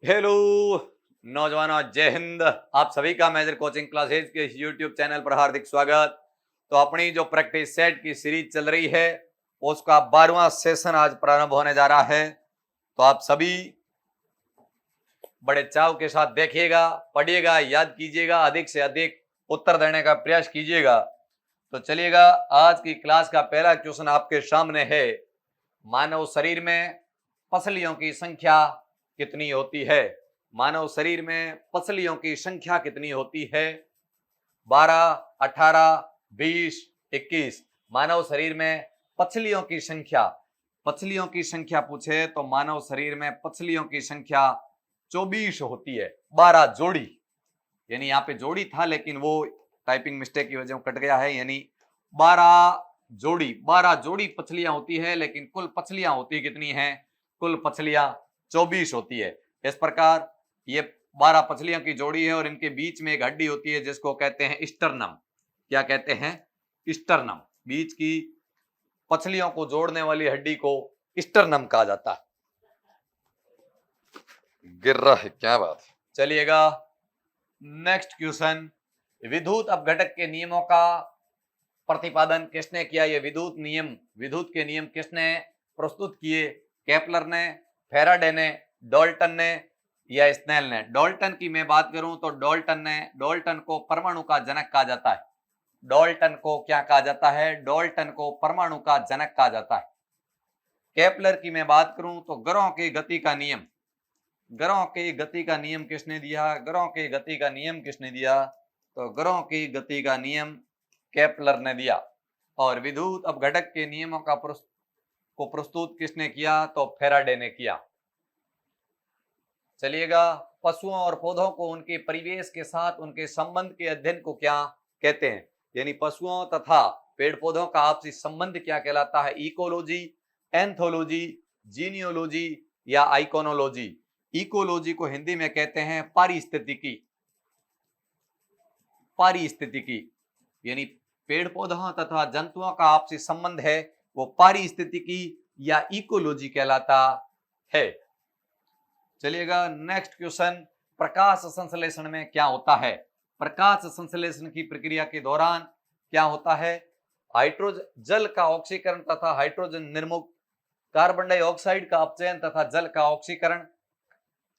Hello नौजवानों, जय हिंद। आप सभी का मेजर कोचिंग क्लासेज के यूट्यूब चैनल पर हार्दिक स्वागत। तो अपनी जो प्रैक्टिस सेट की सीरीज चल रही है उसका 12वां सेशन आज प्रारंभ होने जा रहा है। तो आप सभी बड़े चाव के साथ देखिएगा, पढ़िएगा, याद कीजिएगा, अधिक से अधिक उत्तर देने का प्रयास कीजिएगा। तो चलिएगा, आज की क्लास का पहला क्वेश्चन आपके सामने है। मानव शरीर में पसलियों की संख्या कितनी होती है? मानव शरीर में पसलियों की संख्या कितनी होती है? 12, 18, 20, 21। मानव शरीर में पसलियों की संख्या पूछे तो मानव शरीर में पसलियों की संख्या 24 होती है। 12 जोड़ी, यानी यहाँ पे जोड़ी था लेकिन वो टाइपिंग मिस्टेक की वजह से कट गया है। यानी 12 जोड़ी पसलियां होती है, लेकिन कुल पसलियां होती कितनी हैं? कुल पसलियां 24 होती है। इस प्रकार ये 12 पसलियों की जोड़ी है और इनके बीच में एक हड्डी होती है जिसको कहते हैं स्टर्नम। क्या कहते हैं? स्टर्नम। बीच की पसलियों को जोड़ने वाली हड्डी को स्टर्नम कहा जाता है। गिर रहा है, क्या बात। चलिएगा, नेक्स्ट क्वेश्चन। विद्युत अपघटक के नियमों का प्रतिपादन किसने किया? ये विद्युत के नियम किसने प्रस्तुत किए? केपलर ने, फैराडे ने, डाल्टन ने या स्नेल ने? डाल्टन की मैं बात करूं तो डाल्टन को परमाणु का जनक कहा जाता है। डाल्टन को क्या कहा जाता है? डाल्टन को परमाणु का जनक कहा जाता है। केपलर की मैं बात करूं तो ग्रहों की गति का नियम किसने दिया? ग्रहों की गति का नियम किसने दिया? तो ग्रहों की गति का नियम केपलर ने दिया। और विद्युत अपघटक के नियमों को प्रस्तुत किसने किया? तो फैराडे ने किया। चलिएगा, पशुओं और पौधों को उनके परिवेश के साथ उनके संबंध के अध्ययन को क्या कहते हैं? यानी पशुओं तथा पेड़ पौधों का आपसी संबंध क्या कहलाता है? इकोलॉजी, एंथोलॉजी, जीनियोलॉजी या आइकोनोलॉजी? इकोलॉजी को हिंदी में कहते हैं पारिस्थितिकी। यानी पेड़ पौधों तथा जंतुओं का आपसी संबंध है वो पारिस्थितिकी या इकोलॉजी कहलाता है। चलिएगा, नेक्स्ट क्वेश्चन। प्रकाश संश्लेषण में क्या होता है? प्रकाश संश्लेषण की प्रक्रिया के दौरान क्या होता है? हाइड्रोजन जल का ऑक्सीकरण तथा हाइड्रोजन निर्मुक्त, कार्बन डाइऑक्साइड का अपचयन तथा जल का ऑक्सीकरण,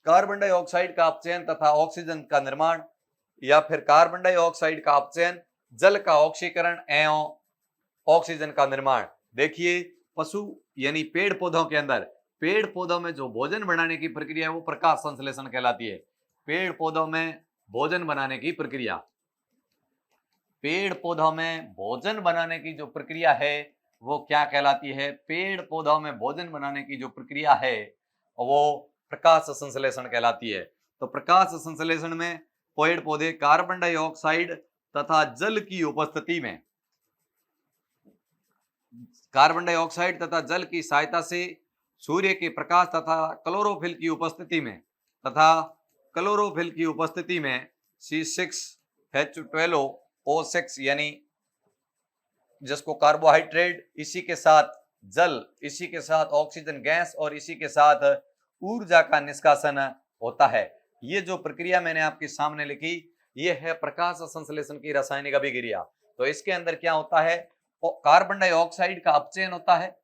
कार्बन डाइऑक्साइड का अपचयन तथा ऑक्सीजन का निर्माण, या फिर कार्बन डाइऑक्साइड का अपचयन, जल का ऑक्सीकरण एवं ऑक्सीजन का निर्माण। देखिए, पशु यानी पेड़ पौधों में जो भोजन बनाने की प्रक्रिया है वो प्रकाश संश्लेषण कहलाती है। पेड़ पौधों में भोजन बनाने की जो प्रक्रिया है वो क्या कहलाती है? पेड़ पौधों में भोजन बनाने की जो प्रक्रिया है वो प्रकाश संश्लेषण कहलाती है। तो प्रकाश संश्लेषण में पेड़ पौधे कार्बन डाइऑक्साइड तथा जल की सहायता से सूर्य के प्रकाश तथा क्लोरोफिल की उपस्थिति में C6H12O6 यानी जिसको कार्बोहाइड्रेट, इसी के साथ जल, इसी के साथ ऑक्सीजन गैस और इसी के साथ ऊर्जा का निष्कासन होता है। ये जो प्रक्रिया मैंने आपके सामने लिखी ये है प्रकाश संश्लेषण की रासायनिक अभिक्रिया। तो इसके अंदर क्या होता है? कार्बन डाइऑक्साइड का अपचयन होता है,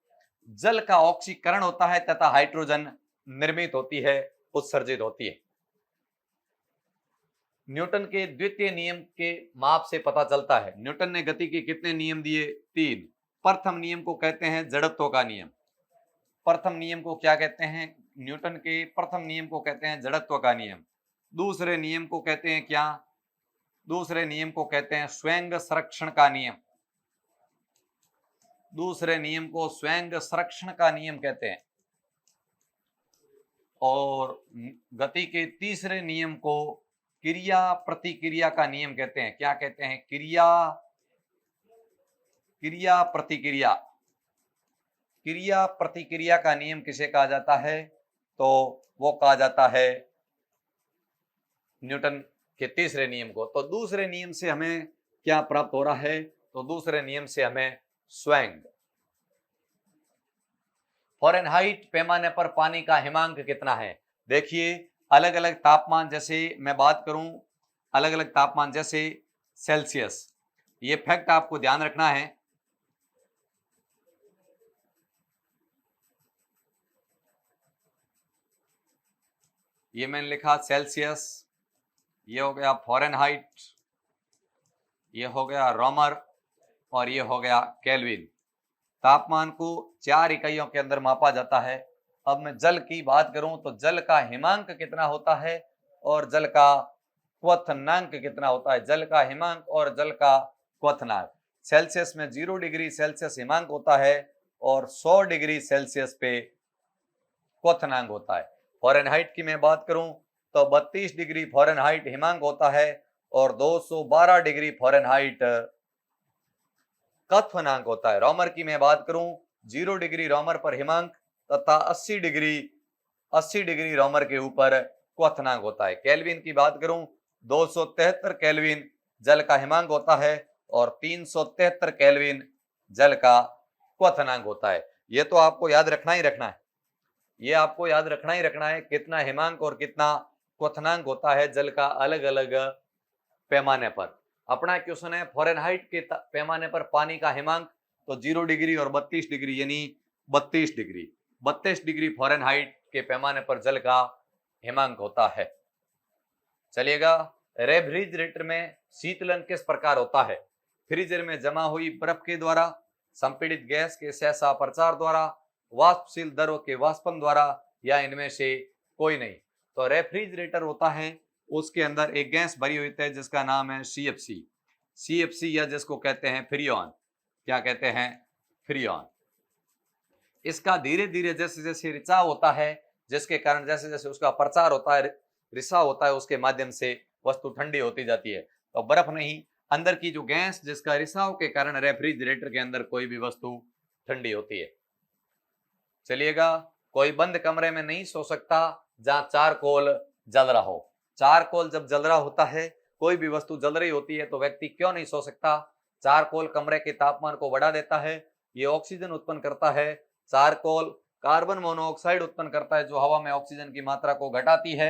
जल का ऑक्सीकरण होता है तथा हाइड्रोजन निर्मित होती है, उत्सर्जित होती है। न्यूटन के द्वितीय नियम के माप से पता चलता है। न्यूटन ने गति के कितने नियम दिए? 3। प्रथम नियम को कहते हैं जड़त्व का नियम। प्रथम नियम को क्या कहते हैं? न्यूटन के प्रथम नियम को कहते हैं जड़त्व का नियम। दूसरे नियम को कहते हैं क्या? दूसरे नियम को कहते हैं स्वयं संरक्षण का नियम। दूसरे नियम को स्वयं संरक्षण का नियम कहते हैं। और गति के तीसरे नियम को क्रिया प्रतिक्रिया का नियम कहते हैं। क्या कहते हैं? क्रिया प्रतिक्रिया का नियम किसे कहा जाता है? तो वो कहा जाता है न्यूटन के तीसरे नियम को। तो दूसरे नियम से हमें क्या प्राप्त हो रहा है? तो दूसरे नियम से हमें स्वयं। फ़ारेनहाइट पैमाने पर पानी का हिमांक कितना है? देखिए, अलग अलग तापमान, जैसे मैं बात करूं अलग अलग तापमान जैसे सेल्सियस, ये फैक्ट आपको ध्यान रखना है। ये मैंने लिखा सेल्सियस, ये हो गया फ़ारेनहाइट, ये हो गया रोमर और ये हो गया केल्विन। तापमान को 4 इकाइयों के अंदर मापा जाता है। अब मैं जल की बात करूं तो जल का हिमांक कितना होता है और जल का क्वथनांक कितना होता है। जल का हिमांक और जल का क्वथनांक, सेल्सियस में 0 डिग्री सेल्सियस हिमांक होता है और 100 डिग्री सेल्सियस पे क्वथनांक होता है। फ़ारेनहाइट की मैं बात करूं तो 32 डिग्री फ़ारेनहाइट हिमांक होता है और 212 डिग्री फ़ारेनहाइट क्वथनांक होता है। रोमर की मैं बात करूं 0 डिग्री रोमर पर हिमांक तथा 80 डिग्री रोमर के ऊपर क्वथनांक होता है। केल्विन की बात करूं 273 केल्विन जल का हिमांक होता है और 373 केल्विन जल का क्वथनांक होता है। ये तो आपको याद रखना ही रखना है, ये आपको याद रखना ही रखना है कितना हिमांक और कितना क्वथनांक होता है जल का अलग अलग पैमाने पर। अपना क्वेश्चन है फ़ारेनहाइट के पैमाने पर पानी का हिमांक, तो 0 डिग्री और 32 डिग्री यानी 32 डिग्री फ़ारेनहाइट के पैमाने पर जल का हिमांक होता है। चलिएगा, रेफ्रिजरेटर में शीतलन किस प्रकार होता है। फ्रीजर में जमा हुई बर्फ के द्वारा, संपीड़ित गैस के सहसा प्रचार द्वारा, वाष्पशील द्रव के वाष्पन द्वारा या इनमें से कोई नहीं। तो रेफ्रिजरेटर होता है, उसके अंदर एक गैस भरी हुई है जिसका नाम है सीएफसी या जिसको कहते हैं फ्रियोन। क्या कहते हैं? फ्रियोन। इसका धीरे धीरे जैसे जैसे रिसाव होता है, जिसके कारण जैसे जैसे उसका प्रचार होता है, रिसाव होता है, उसके माध्यम से वस्तु ठंडी होती जाती है। तो बर्फ नहीं, अंदर की जो गैस जिसका रिसाव के कारण रेफ्रिजरेटर के अंदर कोई भी वस्तु ठंडी होती है। चलिएगा, कोई बंद कमरे में नहीं सो सकता जहां चारकोल जल रहा हो। चारकोल जब जल रहा होता है, कोई भी वस्तु जल रही होती है, तो व्यक्ति क्यों नहीं सो सकता? चारकोल कमरे के तापमान को बढ़ा देता है, ये ऑक्सीजन उत्पन्न करता है। चारकोल कार्बन मोनोऑक्साइड उत्पन्न करता है जो हवा में ऑक्सीजन की मात्रा को घटाती है,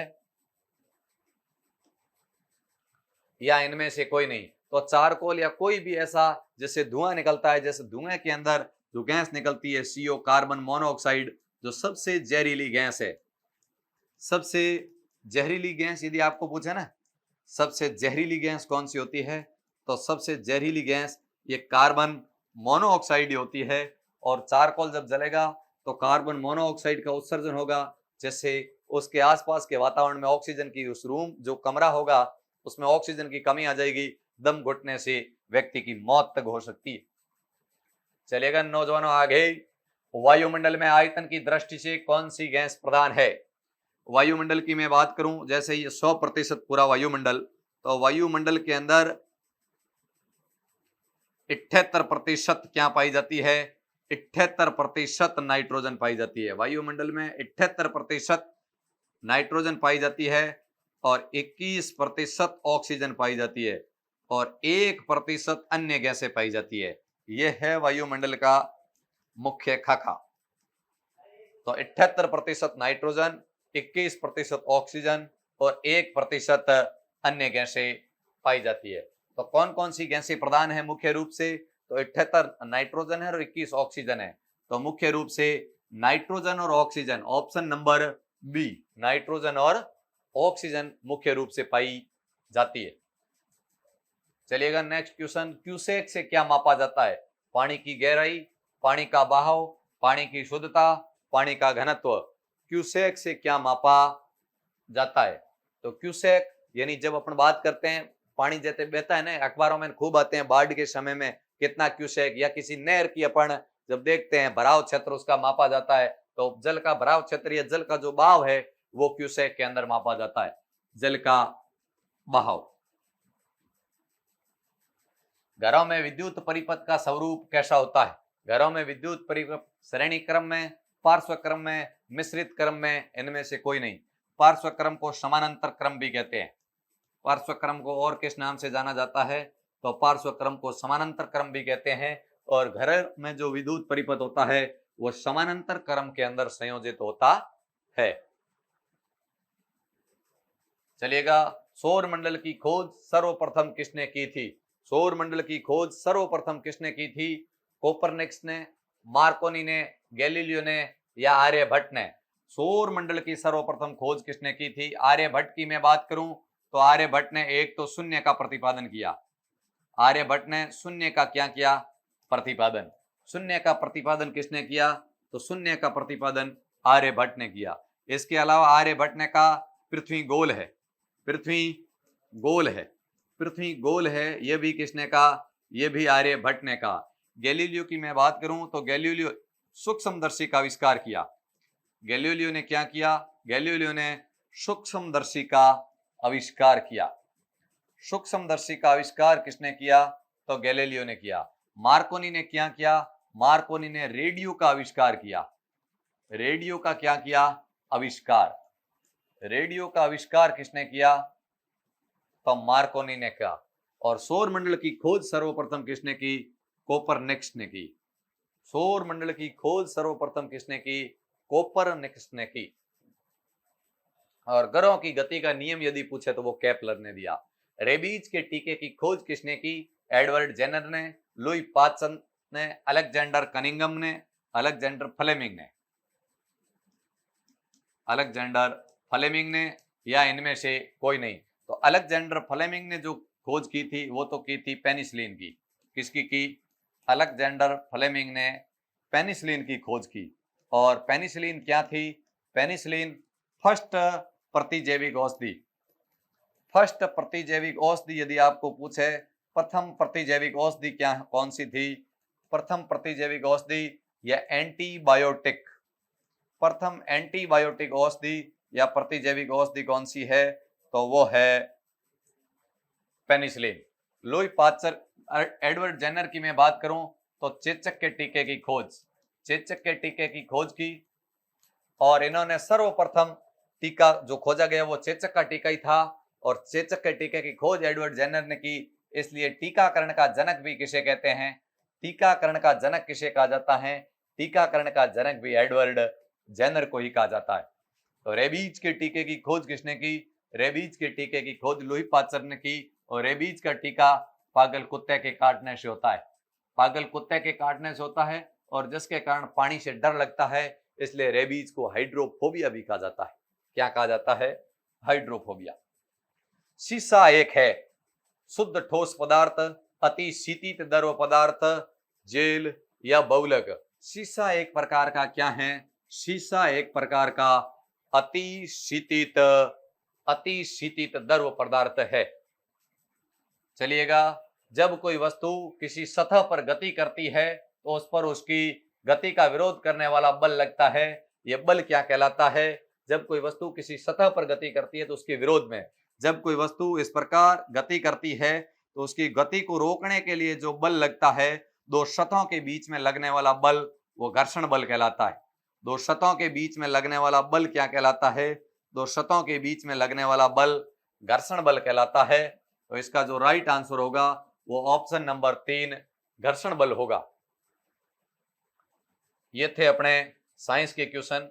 या इनमें से कोई नहीं। तो चारकोल या कोई भी ऐसा जैसे धुआं निकलता है, जैसे धुएं के अंदर जो गैस निकलती है CO कार्बन मोनोऑक्साइड, जो सबसे जहरीली गैस है। सबसे जहरीली गैस यदि आपको पूछे ना, सबसे जहरीली गैस कौन सी होती है, तो सबसे जहरीली गैस ये कार्बन मोनोऑक्साइड होती है। और चारकोल जब जलेगा तो कार्बन मोनोऑक्साइड का उत्सर्जन होगा, जिससे उसके आसपास के वातावरण में ऑक्सीजन की, उस रूम जो कमरा होगा उसमें ऑक्सीजन की कमी आ जाएगी, दम घुटने से व्यक्ति की मौत तक हो सकती है। चलिएगा नौजवानों, आगे वायुमंडल में आयतन की दृष्टि से कौन सी गैस प्रधान है। वायुमंडल की मैं बात करूं, जैसे ये 100% पूरा वायुमंडल, तो वायुमंडल के अंदर 78% क्या पाई जाती है? 78% नाइट्रोजन पाई जाती है। वायुमंडल में 78% नाइट्रोजन पाई जाती है और 21% ऑक्सीजन पाई जाती है और 1% अन्य गैसें पाई जाती है। यह है वायुमंडल का मुख्य खाका। तो 78% नाइट्रोजन, 21% ऑक्सीजन और 1% अन्य गैसें पाई जाती है। तो कौन कौन सी गैसें प्रधान है मुख्य रूप से? तो 78 नाइट्रोजन है और 21 ऑक्सीजन है। तो मुख्य रूप से नाइट्रोजन और oxygen, option number B, nitrogen और ऑक्सीजन मुख्य रूप से पाई जाती है। चलिएगा नेक्स्ट क्वेश्चन, क्यूसेक से क्या मापा जाता है? पानी की गहराई, पानी का बहाव, पानी की शुद्धता, पानी का घनत्व। क्यूसेक से क्या मापा जाता है? तो क्यूसेक यानी जब अपन बात करते हैं पानी जैसे बहता है ना, अखबारों में खूब आते हैं बाढ़ के समय में कितना क्यूसेक, या किसी नहर की अपन जब देखते हैं भराव क्षेत्र उसका मापा जाता है, तो जल का भराव क्षेत्र या जल का जो बहाव है वो क्यूसेक के अंदर मापा जाता है। जल का बहाव। घरों में विद्युत परिपथ का स्वरूप कैसा होता है? घरों में विद्युत परिपथ श्रेणी क्रम में, पार्श्व क्रम में, मिश्रित क्रम में, इनमें से कोई नहीं। पार्श्व क्रम को समानांतर क्रम भी कहते हैं। पार्श्व क्रम को और किस नाम से जाना जाता है? तो पार्श्व क्रम को समानांतर क्रम भी कहते हैं। और घर में जो विद्युत परिपथ होता है वो समानांतर क्रम के अंदर संयोजित होता है। चलिएगा, सौर मंडल की खोज सर्वप्रथम किसने की थी? सौर मंडल की खोज सर्वप्रथम किसने की थी? कोपरनिकस ने, मार्कोनी ने, गैलीलियो ने या आर्यभट्ट ने? सौर मंडल की सर्वप्रथम खोज किसने की थी? आर्यभट्ट की मैं बात करूं तो आर्यभट्ट ने एक तो शून्य का प्रतिपादन किया। आर्यभट्ट ने शून्य का क्या किया? प्रतिपादन। शून्य का प्रतिपादन किसने किया? तो शून्य का प्रतिपादन आर्यभट्ट ने किया। इसके अलावा आर्यभट्ट ने कहा पृथ्वी गोल है। पृथ्वी गोल है, पृथ्वी गोल है, यह भी किसने कहा? यह भी आर्यभट्ट ने कहा। गैलीलियो की मैं बात करूं तो गैलीलियो सूक्ष्मदर्शी का आविष्कार किया। गैलीलियो ने क्या किया? गैलीलियो ने सूक्ष्मदर्शी का आविष्कार किया। सूक्ष्मदर्शी का आविष्कार किसने किया? तो गैलीलियो ने किया। मार्कोनी ने क्या किया? मार्कोनी ने रेडियो का आविष्कार किया। रेडियो का क्या किया? आविष्कार। रेडियो का आविष्कार किसने किया? तो मार्कोनी ने किया। और सौर मंडल की खोज सर्वप्रथम किसने की? कोपरनिकस ने की। सौर मंडल की खोज सर्वप्रथम किसने की? कोपरनिकस ने की। और ग्रहों की गति का नियम यदि पूछे तो वो केपलर ने दिया। रेबीज के टीके की खोज किसने की? एडवर्ड जेनर ने, लुई पास्चर ने, अलेक्जेंडर कनिंघम ने, अलेक्जेंडर फ्लेमिंग ने। अलेक्जेंडर फ्लेमिंग ने या इनमें से कोई नहीं? तो अलेक्जेंडर फ्लेमिंग ने जो खोज की थी वो तो की थी पेनिसिलिन की। किसकी की? अलेक्जेंडर फ्लेमिंग ने पेनिसिलिन की खोज की। और पेनिसिलिन क्या थी? पेनिसिलिन फर्स्ट प्रतिजैविक औषधि। फर्स्ट प्रतिजैविक औषधि यदि आपको पूछे प्रथम प्रतिजैविक औषधि क्या कौन सी थी? प्रथम प्रतिजैविक औषधि या एंटीबायोटिक, प्रथम एंटीबायोटिक औषधि या प्रतिजैविक औषधि कौन सी है? तो वो है penicillin. Louis Pasteur, Edward Jenner की मैं बात करूं तो चेचक के टीके की खोज, चेचक के टीके की खोज की। और इन्होंने सर्वप्रथम टीका जो खोजा गया वो चेचक का टीका ही था। और चेचक के टीके की खोज एडवर्ड जेनर ने की। इसलिए टीकाकरण का जनक भी किसे कहते हैं? टीकाकरण का जनक किसे कहा जाता है? टीकाकरण का जनक भी एडवर्ड जेनर को ही कहा जाता है। तो रेबीज के टीके की खोज किसने की? रेबीज के टीके की खोज लुई पास्चर ने की। और रेबीज का टीका पागल कुत्ते के काटने से होता है। पागल कुत्ते के काटने से होता है और जिसके कारण पानी से डर लगता है, इसलिए रेबीज को हाइड्रोफोबिया भी कहा जाता है। क्या कहा जाता है? हाइड्रोफोबिया। शीशा एक है शुद्ध ठोस पदार्थ, अति शीतित द्रव पदार्थ, जेल या बहुलक? शीशा एक प्रकार का क्या है? शीशा एक प्रकार का अति शीतित द्रव पदार्थ है। चलिएगा, जब कोई वस्तु किसी सतह पर गति करती है तो उस पर उसकी गति का विरोध करने वाला बल लगता है। यह बल क्या कहलाता है? जब कोई वस्तु किसी सतह पर गति करती है तो उसके विरोध में, जब कोई वस्तु इस प्रकार गति करती है तो उसकी गति को रोकने के लिए जो बल लगता है, दो सतहों के बीच में लगने वाला बल, वो घर्षण बल कहलाता है। दो सतहों के बीच में लगने वाला बल क्या कहलाता है? दो सतहों के बीच में लगने वाला बल घर्षण बल कहलाता है। तो इसका जो राइट आंसर होगा वो ऑप्शन नंबर 3 घर्षण बल होगा। ये थे अपने साइंस के क्वेश्चन।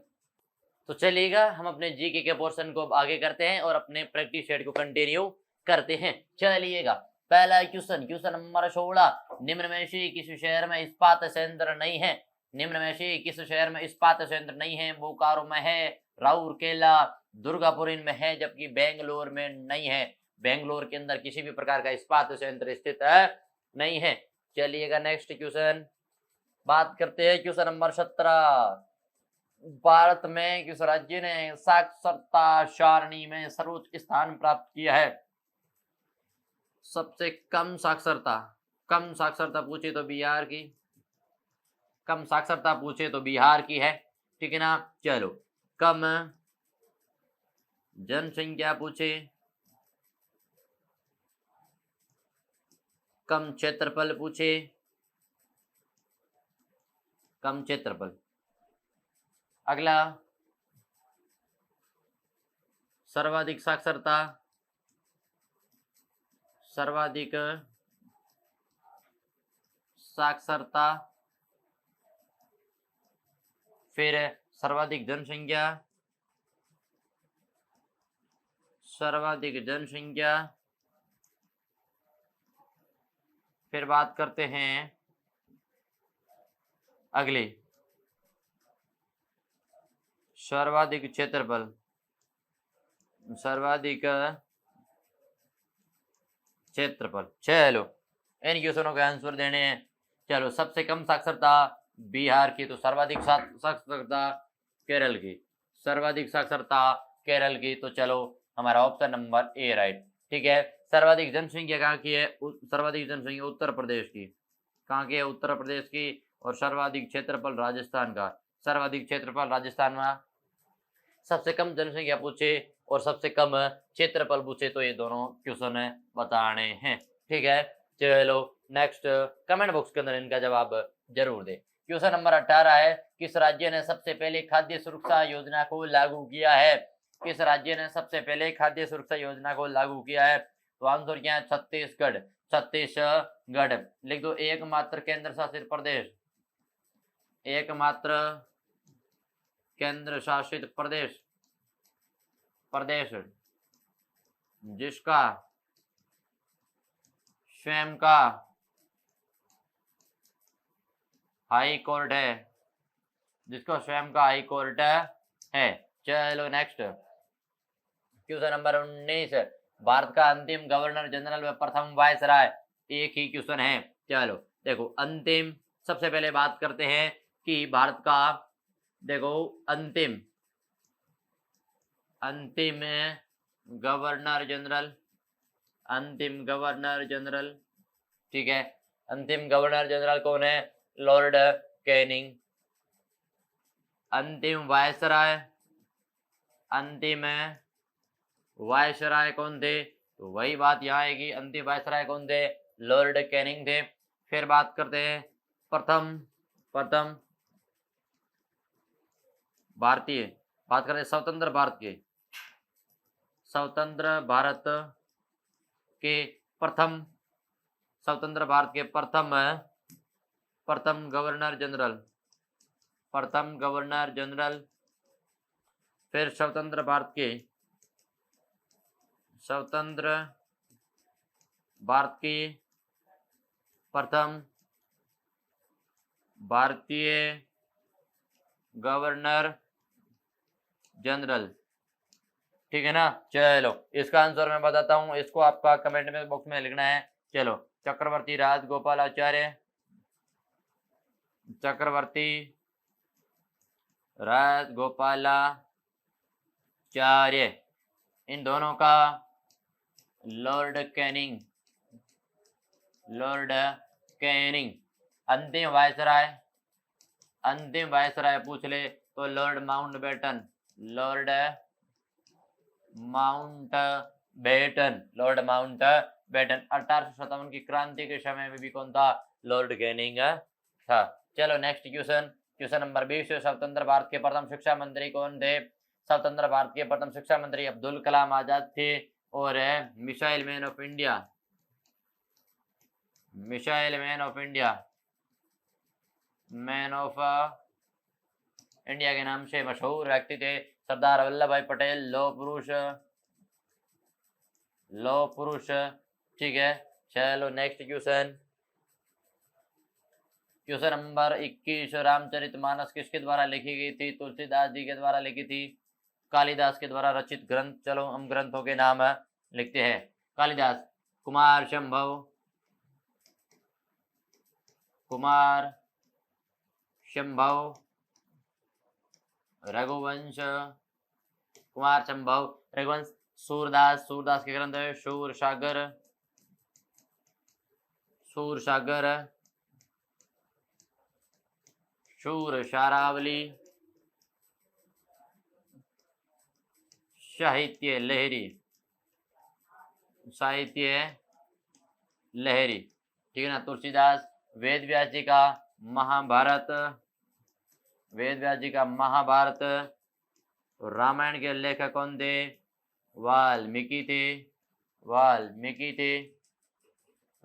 तो चलिएगा हम अपने जीके के पोर्शन को अब आगे करते हैं और अपने प्रैक्टिस सेट को कंटिन्यू करते हैं। चलिएगा, पहला क्वेश्चन, क्वेश्चन नंबर 16, निम्न में से किस शहर में इस्पात संयंत्र नहीं है? निम्न में से किस शहर में इस्पात संयंत्र नहीं है? बोकारो में है, राउरकेला, दुर्गापुर में है, जबकि बेंगलोर में नहीं है। बेंगलोर के अंदर किसी भी प्रकार का इस्पात संयंत्र स्थित नहीं है। चलिएगा नेक्स्ट क्वेश्चन बात करते हैं। क्वेश्चन नंबर 17, भारत में किस राज्य ने साक्षरता सारणी में सर्वोच्च स्थान प्राप्त किया है? सबसे कम साक्षरता पूछे तो बिहार की, कम साक्षरता पूछे तो बिहार की है, ठीक है ना। चलो, कम जनसंख्या पूछे, कम क्षेत्रफल पूछे, कम क्षेत्रफल। अगला, सर्वाधिक साक्षरता, सर्वाधिक साक्षरता, फिर सर्वाधिक जनसंख्या, सर्वाधिक जनसंख्या। फिर बात करते हैं अगली, सर्वाधिक क्षेत्रफल। सर्वाधिक क्षेत्रफल। चलो इन क्वेश्चनों के आंसर देने हैं। चलो सबसे कम साक्षरता बिहार की, तो सर्वाधिक साक्षरता केरल की। सर्वाधिक साक्षरता केरल की, तो चलो हमारा ऑप्शन नंबर ए राइट। ठीक है, सर्वाधिक जनसंख्या कहाँ की है? सर्वाधिक जनसंख्या उत्तर प्रदेश की। कहाँ की है? उत्तर प्रदेश की। और सर्वाधिक क्षेत्रफल राजस्थान का। सर्वाधिक क्षेत्रफल राजस्थान में। सबसे कम जनसंख्या पूछे और सबसे कम क्षेत्रफल पूछे तो ये दोनों क्वेश्चन बताने हैं। ठीक है, चलो नेक्स्ट कमेंट बॉक्स के अंदर इनका जवाब जरूर दे। क्वेश्चन नंबर 18 है, किस राज्य ने सबसे पहले खाद्य सुरक्षा योजना को लागू किया है? किस राज्य ने सबसे पहले खाद्य सुरक्षा योजना को लागू किया है? तो आंसर क्या है? छत्तीसगढ़। छत्तीसगढ़ लिख दो। एकमात्र केंद्र शासित प्रदेश, एकमात्र केंद्र शासित प्रदेश, प्रदेश जिसका स्वयं का हाई कोर्ट है, जिसका स्वयं का हाई कोर्ट है। चलो नेक्स्ट क्वेश्चन नंबर 19, भारत का अंतिम गवर्नर जनरल व प्रथम वायसराय एक ही क्वेश्चन है। चलो देखो अंतिम, सबसे पहले बात करते हैं कि भारत का देखो अंतिम गवर्नर जनरल, अंतिम गवर्नर जनरल। ठीक है, अंतिम गवर्नर जनरल कौन है? Lord Canning. अंतिम वायसराय, अंतिम वायसराय कौन थे? तो वही बात यहाँ आएगी, अंतिम वायसराय कौन थे? लॉर्ड कैनिंग थे। फिर बात करते हैं प्रथम भारतीय, बात करते हैं स्वतंत्र भारत के, स्वतंत्र भारत के प्रथम, स्वतंत्र भारत के प्रथम गवर्नर जनरल, प्रथम गवर्नर जनरल। फिर स्वतंत्र भारत के, स्वतंत्र भारत की प्रथम भारतीय गवर्नर जनरल। ठीक है ना। चलो इसका आंसर मैं बताता हूं, इसको आपका कमेंट में बॉक्स में लिखना है। चलो चक्रवर्ती राजगोपालाचार्य, चक्रवर्ती राजगोपालाचार्य, इन दोनों का लॉर्ड कैनिंग, लॉर्ड कैनिंग। अंतिम वायसराय, अंतिम वायसराय पूछ ले तो Lord Mountbatten, Lord Mountbatten, Lord Mountbatten. 1857 की क्रांति के समय में भी कौन था? लॉर्ड कैनिंग था। चलो नेक्स्ट क्वेश्चन, क्वेश्चन नंबर 20, स्वतंत्र भारत के प्रथम शिक्षा मंत्री कौन थे? स्वतंत्र भारत के प्रथम शिक्षा मंत्री अब्दुल कलाम आजाद थे। और missile man of India, missile man of India, man of India के नाम से मशहूर व्यक्ति थे सरदार वल्लभ भाई पटेल, लौह पुरुष, लौह पुरुष। ठीक है, चलो next question, question number 21, Ramcharitmanas किसके द्वारा लिखी गई थी? तुलसीदास जी के द्वारा लिखी थी, कालिदास के द्वारा रचित ग्रंथ। चलो हम ग्रंथों के नाम लिखते हैं। कालिदास, कुमार संभव, कुमार संभव, रघुवंश, कुमार संभव, रघुवंश। सूरदास, सूरदास के ग्रंथ है सूर सागर, सूर सागर, शूर शारावली, साहित्य लहरी, साहित्य लहरी। ठीक है ना। तुलसीदास, वेद व्यास जी का महाभारत, वेद व्यास जी का महाभारत। रामायण के लेखक कौन थे? वाल्मीकि थे, वाल्मीकि थे।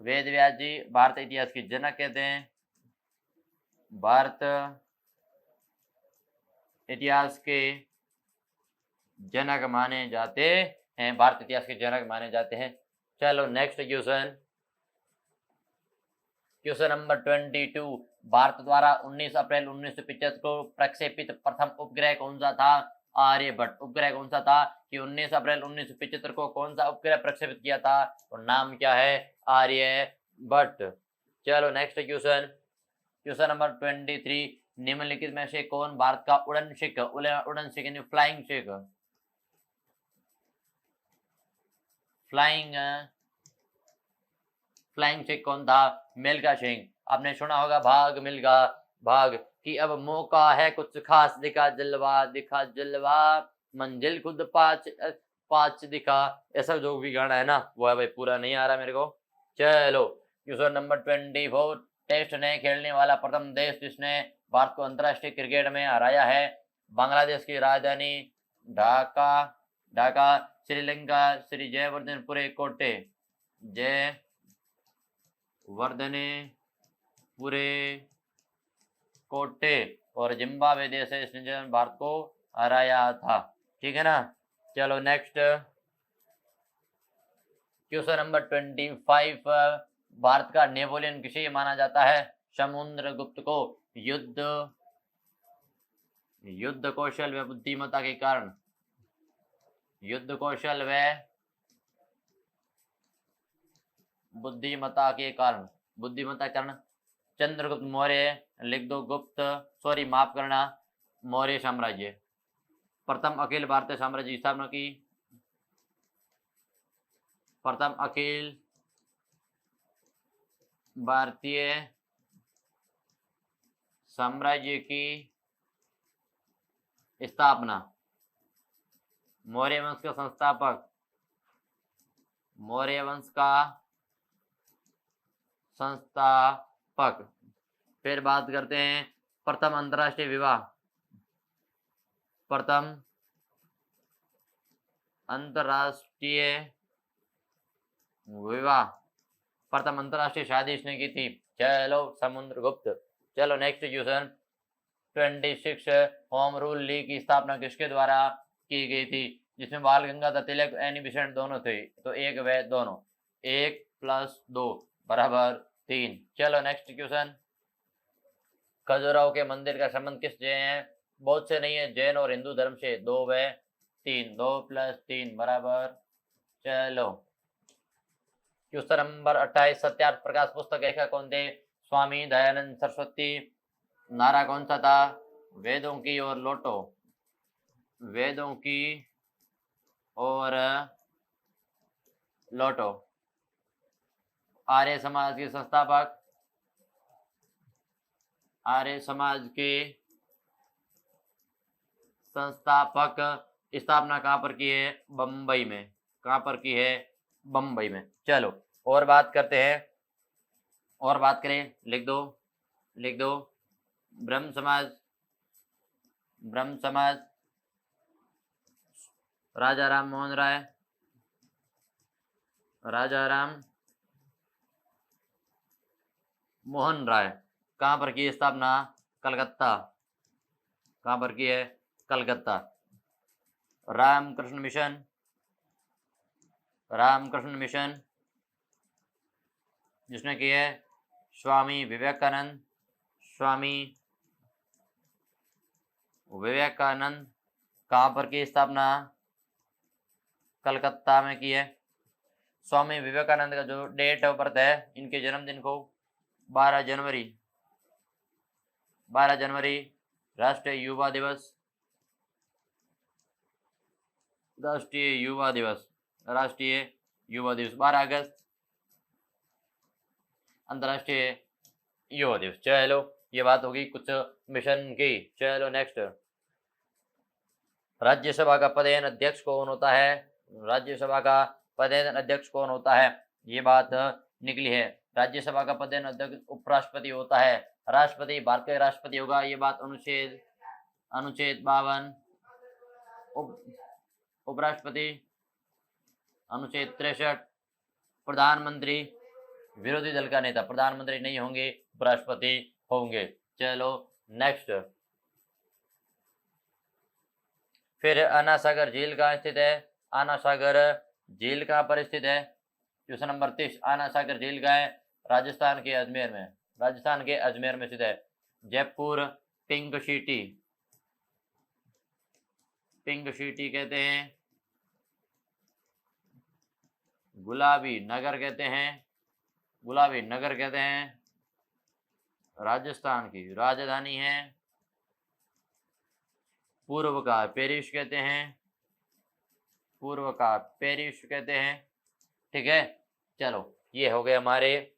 वेद व्यास जी भारत इतिहास के जनक कहते हैं, भारत इतिहास के जनक माने जाते हैं, भारत इतिहास के जनक माने जाते हैं। चलो next question, question number 22, Bharat द्वारा 19 अप्रैल 1975 को प्रक्षेपित प्रथम उपग्रह कौन सा था? आर्यभट्ट। उपग्रह कौन सा था कि 19 अप्रैल 1975 को कौन सा उपग्रह प्रक्षेपित किया था? और नाम क्या है? आर्यभट्ट। चलो नेक्स्ट क्वेश्चन, क्वेश्चन नंबर 23, निम्नलिखित में से कौन भारत का उड़न सिख यानी फ्लाइंग सिख, फ्लाइंग सिख कौन था? मिल्खा सिंह। आपने सुना होगा भाग मिल्खा भाग, कि अब मौका है कुछ खास, दिखा जलवा मंजिल खुद पाँच दिखा, ऐसा जो भी गाना है ना वो है भाई, पूरा नहीं आ रहा मेरे को। चलो क्वेश्चन नंबर 24, टेस्ट ने खेलने वाला प्रथम देश जिसने भारत को अंतरराष्ट्रीय क्रिकेट में हराया है? बांग्लादेश की राजधानी ढाका, श्रीलंका श्री जयवर्धनपुरे कोटे, जयवर्धनेपुरे कोटे, और जिम्बाब्वे देश से इसने भारत को हराया था। ठीक है ना। चलो नेक्स्ट क्वेश्चन नंबर 25, भारत का नेपोलियन किसे माना जाता है? समुद्रगुप्त को। युद्ध कौशल व बुद्धिमत्ता के कारण, युद्ध कौशल व बुद्धिमत्ता के कारण चंद्रगुप्त मौर्य, लिख दो गुप्त, सॉरी माफ करना, मौर्य साम्राज्य। प्रथम अखिल भारतीय साम्राज्य की स्थापना की, प्रथम अखिल भारतीय साम्राज्य की स्थापना, मौर्य वंश का संस्थापक, मौर्य वंश का संस्थापक। फिर बात करते हैं प्रथम अंतरराष्ट्रीय विवाह, प्रथम अंतरराष्ट्रीय विवाह, प्रथम अंतरराष्ट्रीय शादी इसने की थी। चलो समुद्रगुप्त। चलो next question 26, home rule league की स्थापना किसके द्वारा की गई थी? जिसमें बाल गंगाधर तिलक एनी बेसेंट दोनों थे, तो एक व दोनों, 1 + 2 = 3। चलो नेक्स्ट क्वेश्चन, खजुराहो के मंदिर का संबंध किस जैन है? बहुत से नहीं है, जैन और हिंदू धर्म से। 2 व 3, 2 + 3 = चलो क्वेश्चन नंबर 28, सत्यार्थ प्रकाश पुस्तक लेखक कौन थे? स्वामी दयानंद सरस्वती। नारा कौन सा था? वेदों की और लोटो, वेदों की और लोटो। आर्य समाज के संस्थापक, आर्य समाज के संस्थापक, स्थापना कहाँ पर की है? बम्बई में। कहाँ पर की है? बम्बई में। चलो और बात करते हैं, और बात करें, लिख दो ब्रह्म समाज, ब्रह्म समाज, राजा राम मोहन राय, राजा राम मोहन राय। कहाँ पर की स्थापना? कलकत्ता। कहाँ पर की है? कलकत्ता। रामकृष्ण मिशन, रामकृष्ण मिशन जिसने की है? स्वामी विवेकानंद, स्वामी विवेकानंद। कहाँ पर की स्थापना? कलकत्ता में की है। स्वामी विवेकानंद का जो डेट ऑफ बर्थ है, इनके जन्मदिन को 12 जनवरी, 12 जनवरी राष्ट्रीय युवा दिवस, राष्ट्रीय युवा दिवस, राष्ट्रीय युवा दिवस। 12 अगस्त अंतरराष्ट्रीय युवा दिवस। चलो ये बात होगी कुछ मिशन की। चलो नेक्स्ट, राज्यसभा का पदेन अध्यक्ष कौन होता है? राज्यसभा का पदेन अध्यक्ष कौन होता है? ये बात निकली है। राज्यसभा का पदेन अध्यक्ष उपराष्ट्रपति होता है। राष्ट्रपति भारत का राष्ट्रपति होगा, ये बात अनुच्छेद 52। उपराष्ट्रपति अनुच्छेद 63। प्रधानमंत्री विरोधी दल का नेता, प्रधानमंत्री नहीं होंगे, उपराष्ट्रपति होंगे। चलो नेक्स्ट, फिर अन्ना सागर झील कहाँ स्थित है? आना सागर झील कहाँ पर स्थित है? क्वेश्चन नंबर 30, आना सागर झील का है राजस्थान के अजमेर में, राजस्थान के अजमेर में स्थित है। Jaipur pink city, pink city कहते हैं, गुलाबी नगर कहते हैं, गुलाबी नगर कहते हैं। राजस्थान की राजधानी है, पूर्व का पेरिस कहते हैं, पूर्व का पेरिस कहते हैं। ठीक है, चलो ये हो गए हमारे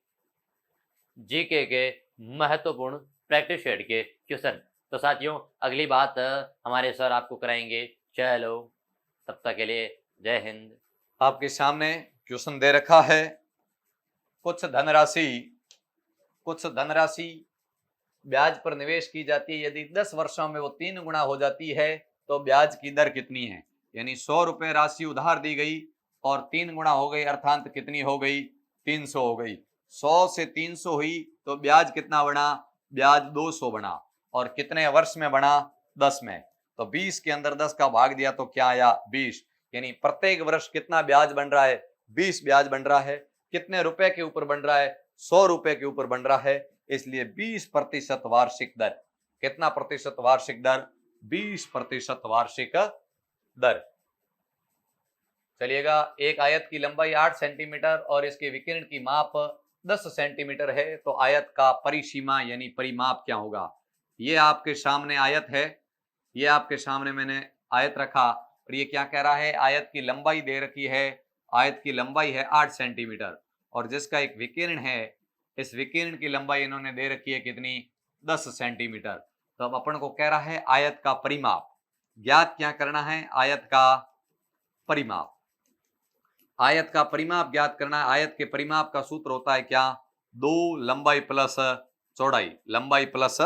जीके के महत्वपूर्ण प्रैक्टिस सेट के क्वेश्चन। तो साथियों अगली बात हमारे सर आपको कराएंगे। चलो तब तक के लिए जय हिंद। आपके सामने क्वेश्चन दे रखा है, कुछ धनराशि ब्याज पर निवेश की जाती है, यदि 10 वर्षों में वो 3 गुना हो जाती है तो ब्याज की दर कितनी है? यानी 100 रुपए राशि उधार दी गई और 3 गुना हो गई, अर्थात कितनी हो गई? 300 हो गई। 100 से 300 हुई तो ब्याज कितना बना? ब्याज 200 बना। और कितने वर्ष में बना? 10 में। तो 20 के अंदर 10 का भाग दिया तो क्या आया? 20। यानी प्रत्येक वर्ष कितना ब्याज बन रहा है? 20 ब्याज बन रहा है। कितने रुपए के ऊपर बन रहा है? 100 रुपए के ऊपर बन रहा है। इसलिए 20% वार्षिक दर। कितना प्रतिशत वार्षिक दर? 20% वार्षिक दर। चलिएगा, एक आयत की लंबाई 8 सेंटीमीटर और इसके विकिरण की माप 10 सेंटीमीटर है, तो आयत का परिसीमा यानी परिमाप क्या होगा? ये आपके सामने आयत है, ये आपके सामने मैंने आयत रखा और ये क्या कह रहा है? आयत की लंबाई दे रखी है, आयत की लंबाई है 8 सेंटीमीटर और जिसका एक विकिरण है, इस विकिरण की लंबाई इन्होंने दे रखी है कितनी? 10 सेंटीमीटर। तो अब अपन को कह रहा है आयत का परिमाप ज्ञात क्या करना है? आयत का परिमाप, आयत का परिमाप ज्ञात करना है। आयत के परिमाप का सूत्र होता है क्या? 2 लंबाई प्लस चौड़ाई, लंबाई प्लस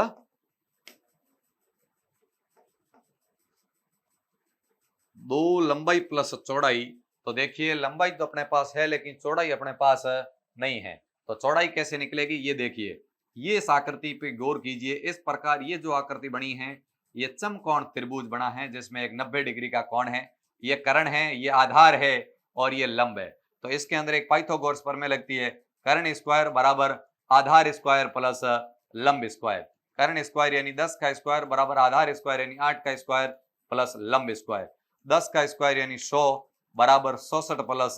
दो लंबाई प्लस चौड़ाई। तो देखिए लंबाई तो अपने पास है लेकिन चौड़ाई अपने पास नहीं है, तो चौड़ाई कैसे निकलेगी? ये देखिए, ये इस आकृति पे गौर कीजिए। इस प्रकार ये जो आकृति बनी है, ये समकोण त्रिभुज बना है जिसमें एक 90 डिग्री का कोण है। ये कर्ण है, ये आधार है और ये लंब है। तो इसके अंदर एक पाइथागोरस प्रमेय लगती है, कर्ण स्क्वायर बराबर आधार स्क्वायर प्लस लंब स्क्वायर। कर्ण स्क्वायर यानी 10 का स्क्वायर बराबर आधार स्क्वायर यानी 8 का स्क्वायर प्लस लंब स्क्वायर। 10 का स्क्वायर यानी 100 बराबर 66 प्लस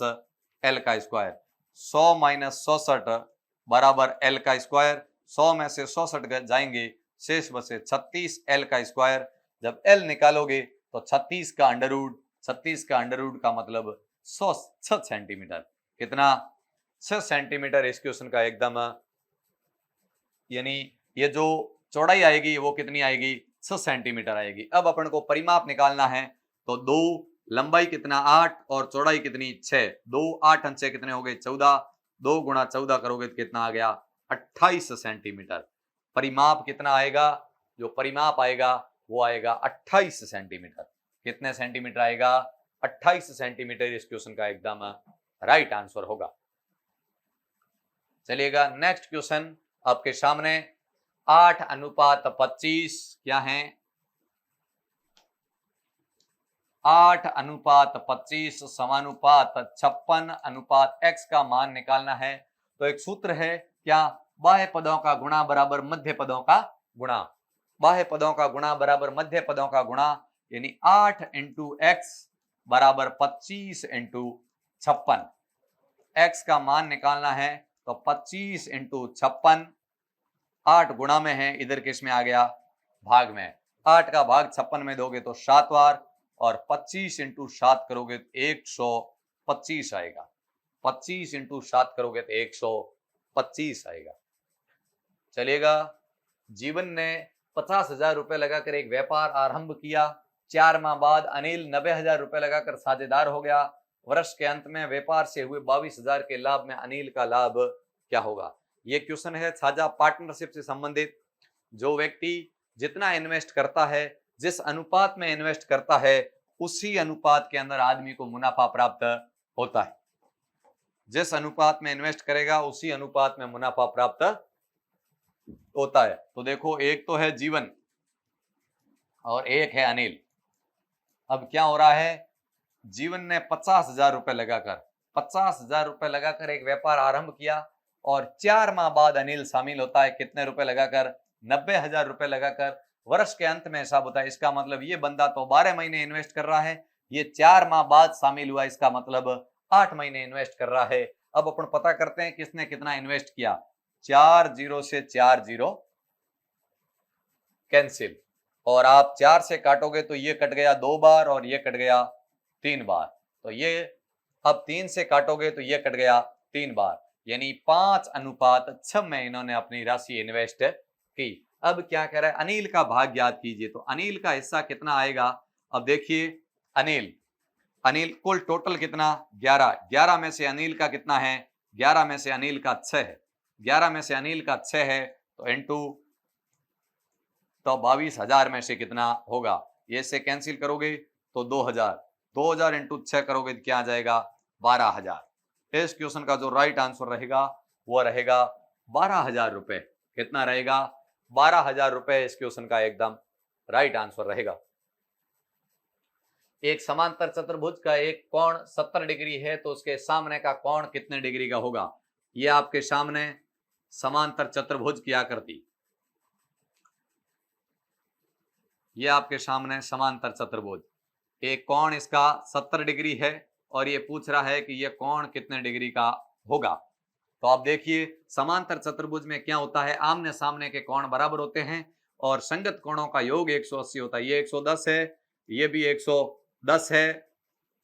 एल का स्क्वायर। 100 माइनस 66 बराबर एल का स्क्वायर। 100 में से 66 जाएंगे, शेष बचे 36 एल का स्क्वायर। जब एल निकालोगे तो 36 का अंडर रूट, 36 का अंडर रूट का मतलब 6 सेंटीमीटर। कितना? 6 सेंटीमीटर इस क्वेश्चन का एकदम, यानी ये जो चौड़ाई आएगी वो कितनी आएगी? 6 सेंटीमीटर आएगी। अब अपन को परिमाप निकालना है, तो 2 लंबाई कितना? 8 और चौड़ाई कितनी? 6। 2 8 अंश कितने हो गए? 14। 2 गुणा 14 करोगे तो कितना आ गया? 28 सेंटीमीटर। परिमाप कितना आएगा? जो परिमाप आएगा वो आएगा 28 सेंटीमीटर। कितने सेंटीमीटर आएगा? 28 सेंटीमीटर इस क्वेश्चन का एकदम राइट आंसर होगा। चलिएगा, नेक्स्ट क्वेश्चन आपके सामने 8:25 क्या है? 8:25 समानुपात 56:x का मान निकालना है। तो एक सूत्र है क्या? बाह्य पदों का गुणा बराबर मध्य पदों का गुणा। बाह्य पदों का गुणा बराबर मध्य पदों का गुणा, यानी 8 इंटू एक्स बराबर 25 इंटू 56। एक्स का मान निकालना है तो 25 इंटू 56, 8 गुणा में है, इधर किस में आ गया? भाग में। 8 का भाग 56 में दोगे तो 7 बार, और 25 इंटू 7 करोगे तो 125 आएगा। 25 इंटू 7 करोगे तो 125 आएगा। चलेगा, जीवन ने 50,000 रुपए लगाकर एक व्यापार आरंभ किया। 4 माह बाद अनिल 90,000 रुपए लगाकर साझेदार हो गया। वर्ष के अंत में व्यापार से हुए 22,000 के लाभ में अनिल का लाभ क्या होगा? ये क्वेश्चन है साझा पार्टनरशिप से संबंधित। जो व्यक्ति जितना इन्वेस्ट करता है, जिस अनुपात में इन्वेस्ट करता है, उसी अनुपात के अंदर आदमी को मुनाफा प्राप्त होता है। जिस अनुपात में इन्वेस्ट करेगा उसी अनुपात में मुनाफा प्राप्त होता है। तो देखो, एक तो है जीवन और एक है अनिल। अब क्या हो रहा है? जीवन ने 50,000 रुपए लगाकर 50,000 रुपए लगाकर एक व्यापार आरंभ किया और 4 माह बाद अनिल शामिल होता है कितने रुपए लगाकर 90,000 रुपए लगाकर। वर्ष के अंत में हिसाब होता है। इसका मतलब ये बंदा तो 12 महीने इन्वेस्ट कर रहा है, ये 4 माह बाद शामिल हुआ, इसका मतलब 8 महीने इन्वेस्ट कर रहा है। अब अपन पता करते हैं किसने कितना इन्वेस्ट किया। 4 जीरो से 4 जीरो कैंसिल, और आप 4 से काटोगे तो ये कट गया 2 बार और ये कट गया 3 बार, तो ये अब 3 से काटोगे तो ये कट गया 3 बार, यानी 5:6 में इन्होंने अपनी राशि इन्वेस्ट की। अब क्या कह रहा है, अनिल का भाग याद कीजिए, तो अनिल का हिस्सा कितना आएगा। अब देखिए अनिल कुल टोटल कितना 11 में से अनिल का कितना है, 11 में से अनिल का 6 है, 11 में से अनिल का 6 है तो इनटू, तो 22,000 में से कितना होगा, ये से कैंसिल करोगे तो 2,000 इंटू 6 करोगे तो क्या आ जाएगा 12,000। इस क्वेश्चन का जो राइट आंसर रहेगा वो रहेगा 12,000 रुपए। कितना रहेगा 12,000 रुपए इस क्वेश्चन का एकदम राइट आंसर रहेगा। एक समांतर चतुर्भुज का एक कोण 70 डिग्री है तो उसके सामने का कोण कितने डिग्री का होगा। ये आपके सामने समांतर चतुर्भुज की आकृति, ये आपके सामने समांतर चतुर्भुज, एक कोण इसका 70 डिग्री है और ये पूछ रहा है कि ये कोण कितने डिग्री का होगा। तो आप देखिए समांतर चतुर्भुज में क्या होता है, आमने सामने के कोण बराबर होते हैं और संगत कोणों का योग 180 होता है। ये 110 है, ये भी 110 है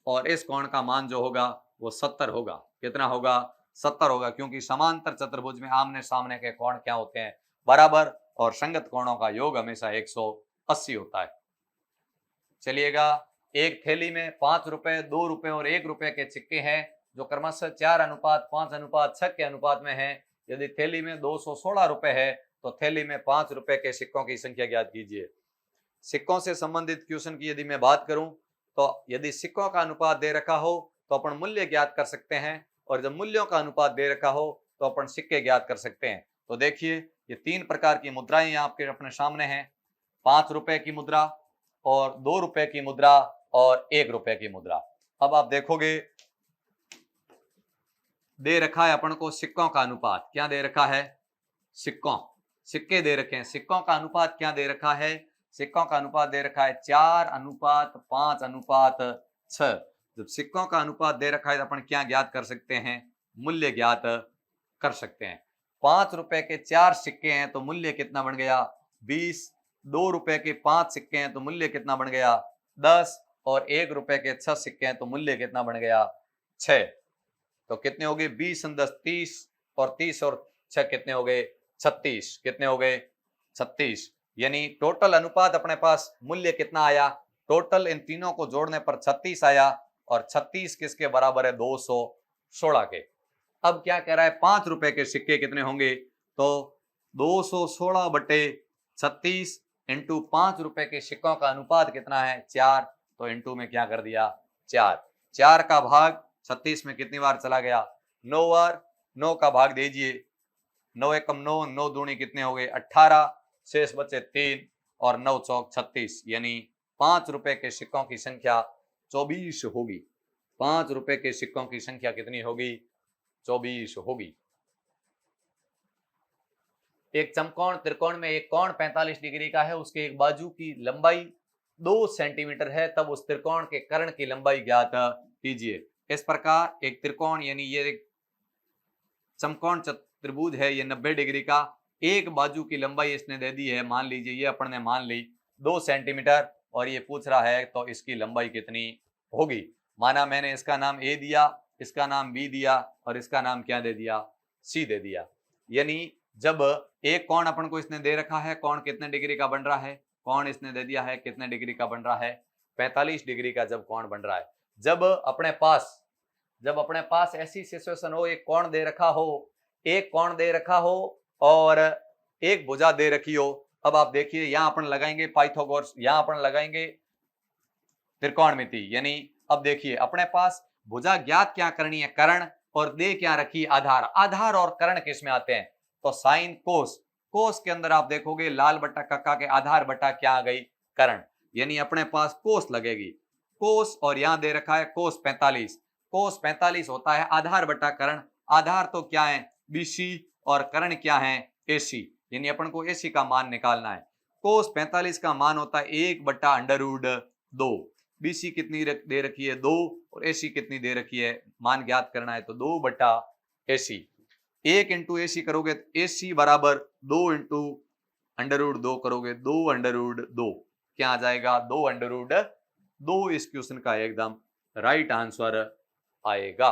और इस कोण का मान जो होगा वो 70 होगा। कितना होगा 70 होगा, क्योंकि समांतर चतुर्भुज में आमने सामने के कोण क्या होते हैं बराबर और संगत कोणों का योग हमेशा 180 होता है। चलिएगा, एक थैली में 5 रुपए, 2 रुपए और 1 रुपए के सिक्के हैं जो क्रमशः 4:5:6 के अनुपात में है। यदि थैली में 216 रुपए है तो थैली में 5 रुपए के सिक्कों की संख्या ज्ञात कीजिए। सिक्कों से संबंधित क्वेश्चन की यदि मैं बात करूं तो यदि सिक्कों का अनुपात दे रखा हो तो अपन मूल्य ज्ञात कर सकते हैं, और जब मूल्यों का अनुपात दे रखा हो तो अपन सिक्के ज्ञात कर सकते हैं। तो देखिए ये 3 प्रकार की मुद्राएं आपके अपने सामने हैं, 5 रुपए की मुद्रा और 2 रुपए की मुद्रा और 1 रुपए की मुद्रा। अब आप देखोगे दे रखा है अपन को सिक्कों का अनुपात, क्या दे रखा है, सिक्के दे रखे हैं। सिक्कों का अनुपात क्या दे रखा है, सिक्कों का अनुपात दे रखा है 4:5:6। जब सिक्कों का अनुपात दे रखा है तो अपन क्या ज्ञात कर सकते हैं, मूल्य ज्ञात कर सकते हैं। 5 रुपए के 4 सिक्के हैं तो मूल्य कितना बन गया 20, 2 रुपए के 5 सिक्के हैं तो मूल्य कितना बन गया 10 और 1 रुपए के 6 सिक्के हैं तो मूल्य कितना बन गया 6। तो कितने हो गए 20 और 10 30 और 30 और 6 कितने हो गए 36। कितने हो गए 36, यानी टोटल अनुपात अपने पास मूल्य कितना आया, टोटल इन तीनों को जोड़ने पर 36 आया और 36 किसके बराबर है 216 के। अब क्या कह रहा है 5 रुपए के सिक्के कितने होंगे, तो 216/36 इंटू 5 रुपए के सिक्कों का अनुपात कितना है 4, तो इंटू में क्या कर दिया 4 का भाग 36 में कितनी बार चला गया 9 बार, 9 का भाग दीजिए, 9 एकम 9, 9 दूनी कितने हो गए 18, शेष बचे 3 और 9 चौक 36, यानी 5 रुपए के सिक्कों की संख्या 24 होगी। 5 रुपए के सिक्कों की संख्या कितनी होगी 24 होगी। एक समकोण त्रिकोण में एक कोण 45 डिग्री का है, उसके एक बाजू की लंबाई 2 सेंटीमीटर है, तब उस त्रिकोण के कर्ण की लंबाई ज्ञात कीजिए। इस प्रकार एक त्रिकोण यानी ये एक समकोण त्रिभुज है, ये 90 डिग्री का, एक बाजू की लंबाई इसने दे दी है, मान लीजिए ये अपन ने मान ली 2 सेंटीमीटर और ये पूछ रहा है तो इसकी लंबाई कितनी होगी। माना मैंने इसका नाम ए दिया, इसका नाम बी दिया और इसका नाम क्या दे दिया सी दे दिया। यानी जब एक कोण अपन को इसने दे रखा है, कोण कितने डिग्री का बन रहा है, कोण इसने दे दिया है कितने डिग्री का बन रहा है 45 डिग्री का जब कोण बन रहा है। जब अपने पास ऐसी सिचुएशन हो, एक कोण दे रखा हो, एक कोण दे रखा हो और एक भुजा दे रखी हो। अब आप देखिए यहां अपन लगाएंगे पाइथागोरस, यहां अपन लगाएंगे त्रिकोणमिति, यानी अब देखिए अपने पास भुजा ज्ञात क्या करनी है कर्ण, और दे क्या रखी आधार। आधार और कर्ण किस में आते हैं, तो साइन कोस, कोस के अंदर आप देखोगे लाल बट्टा कक्का के आधार बट्टा क्या आ गई कर्ण, यानी अपने पास कोस लगेगी। कोस, और यहां दे रखा है कोस 45। कोस 45 होता है आधार बटा कर्ण। आधार तो क्या है BC और कर्ण क्या है AC, यानी अपन को AC का मान निकालना है। कोस 45 का मान होता है 1/√2। BC कितनी दे रखी है 2 और AC कितनी दे रखी है, मान ज्ञात करना है तो 2/AC। 1 इंटू AC करोगे तो AC बराबर 2 इंटू √2 करोगे 2/√2, क्या आ जाएगा 2/2। इस क्वेश्चन का एकदम राइट आंसर आएगा।